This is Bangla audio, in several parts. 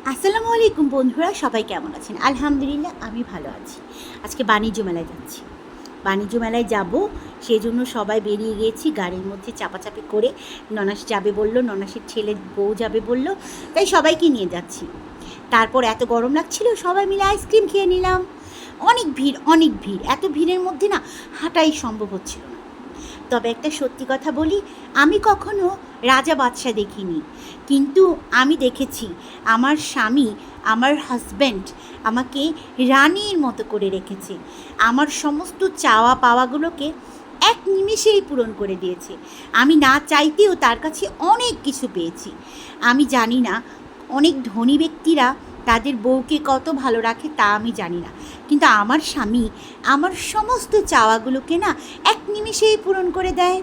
আসসালামু আলাইকুম বন্ধুরা, সবাই কেমন আছেন? আলহামদুলিল্লাহ আমি ভালো আছি। আজকে বাণিজ্য মেলায় যাচ্ছি। বাণিজ্য মেলায় যাব, সেজন্য সবাই বেরিয়ে গিয়েছি গাড়ির মধ্যে চাপাচাপি করে। ননাস যাবে বলল, ননাসের ছেলে বউ যাবে বলল, তাই সবাইকে নিয়ে যাচ্ছি। তারপর এত গরম লাগছিল, সবাই মিলে আইসক্রিম খেয়ে নিলাম। অনেক ভিড়, অনেক ভিড়। এত ভিড়ের মধ্যে না হাঁটাই সম্ভব হচ্ছিল না। তবে একটা সত্যি কথা বলি, আমি কখনো রাজা বাদশা দেখিনি, কিন্তু আমি দেখেছি আমার স্বামী, আমার হাজব্যান্ড আমাকে রানীর মতো করে রেখেছে। আমার সমস্ত চাওয়া পাওয়াগুলোকে এক নিমেষেই পূরণ করে দিয়েছে। আমি না চাইতেও তার কাছে অনেক কিছু পেয়েছি। আমি জানি না অনেক ধনী ব্যক্তিরা তাদের বউকে কত ভালো রাখে, তা আমি জানি না, কিন্তু আমার স্বামী আমার সমস্ত চাওয়াগুলোকে না এক নিমেষেই পূরণ করে দেয়।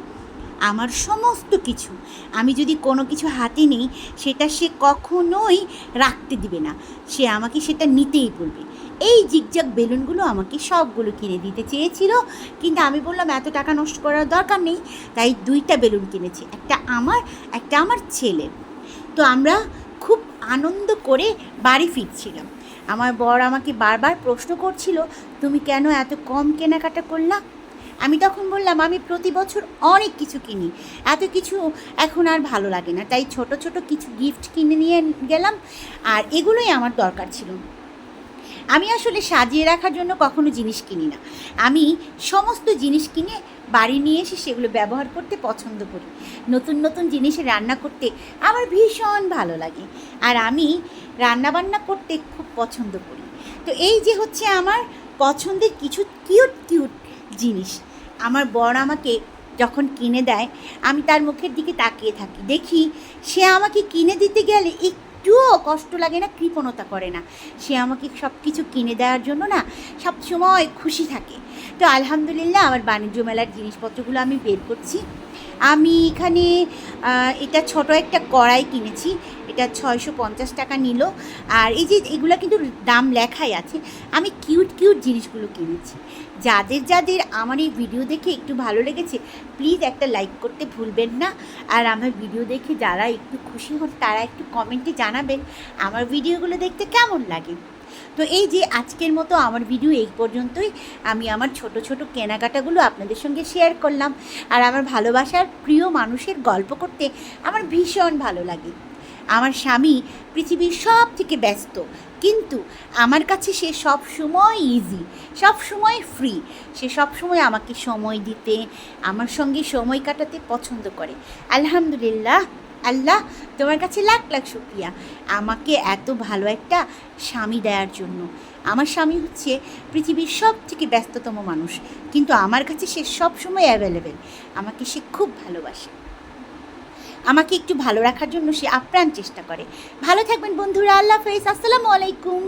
আমার সমস্ত কিছু, আমি যদি কোনো কিছু হাতে নেই, সেটা সে কখনোই রাখতে দিবে না, সে আমাকে সেটা নিতেই বলবে। এই জিগজাগ বেলুনগুলো আমাকে সবগুলো কিনে দিতে চেয়েছিল, কিন্তু আমি বললাম এত টাকা নষ্ট করার দরকার নেই, তাই 2টা বেলুন কিনেছি, একটা আমার ছেলের। তো আমরা খুব আনন্দ করে বাড়ি ফিরছিলাম। আমার বর আমাকে বারবার প্রশ্ন করছিল, তুমি কেন এত কম কেনাকাটা করলা? আমি তখন বললাম, আমি প্রতি বছর অনেক কিছু কিনি, এত কিছু এখন আর ভালো লাগে না, তাই ছোট ছোট কিছু গিফট কিনে নিয়ে গেলাম, আর এগুলোই আমার দরকার ছিল। আমি আসলে সাজিয়ে রাখার জন্য কখনো জিনিস কিনি না। আমি সমস্ত জিনিস কিনে বাড়ি নিয়ে এসে সেগুলো ব্যবহার করতে পছন্দ করি। নতুন নতুন জিনিসে রান্না করতে আমার ভীষণ ভালো লাগে, আর আমি রান্নাবান্না করতে খুব পছন্দ করি। তো এই যে হচ্ছে আমার পছন্দের কিছু কিউট কিউট জিনিস। আমার বর আমাকে যখন কিনে দেয়, আমি তার মুখের দিকে তাকিয়ে থাকি, দেখি সে আমাকে কিনে দিতে গেলে একটুও কষ্ট লাগে না, কৃপণতা করে না। সে আমাকে সব কিছু কিনে দেওয়ার জন্য না সব সময় খুশি থাকে। তো আলহামদুলিল্লাহ আমার বাণিজ্য মেলার জিনিসপত্রগুলো আমি বের করছি। আমি এখানে এটা ছোট একটা কড়াই কিনেছি, এটা 650 টাকা নিল। আর এই যে এগুলো কিন্তু দাম লেখাই আছে। আমি কিউট কিউট জিনিসগুলো কিনেছি। যাদের যাদের আমার এই ভিডিও দেখে একটু ভালো লেগেছে, প্লিজ একটা লাইক করতে ভুলবেন না। আর আমার ভিডিও দেখে যারা একটু খুশি হন, তারা একটু কমেন্টে জানাবেন আমার ভিডিওগুলো দেখতে কেমন লাগে। তো এই যে আজকের মতো আমার ভিডিও এই পর্যন্তই। আমি আমার ছোট ছোট কেনাকাটাগুলো আপনাদের সঙ্গে শেয়ার করলাম। আর আমার ভালোবাসার প্রিয় মানুষের গল্প করতে আমার ভীষণ ভালো লাগে। আমার স্বামী পৃথিবীর সব থেকে ব্যস্ত, কিন্তু আমার কাছে সে সব সময় ইজি, সব সময় ফ্রি। সে সব সময় আমাকে সময় দিতে, আমার সঙ্গে সময় কাটাতে পছন্দ করে। আলহামদুলিল্লাহ, আল্লাহ তোমার কাছে লাখ লাখ শুকরিয়া আমাকে এত ভালো একটা স্বামী দেওয়ার জন্য। আমার স্বামী হচ্ছে পৃথিবীর সব থেকে ব্যস্ততম মানুষ, কিন্তু আমার কাছে সে সব সময় অ্যাভেলেবেল। আমাকে সে খুব ভালোবাসে, আমাকে একটু ভালো রাখার জন্য সে আপ্রাণ চেষ্টা করে। ভালো থাকবেন বন্ধুরা, আল্লাহ হাফেজ, আসসালামু আলাইকুম।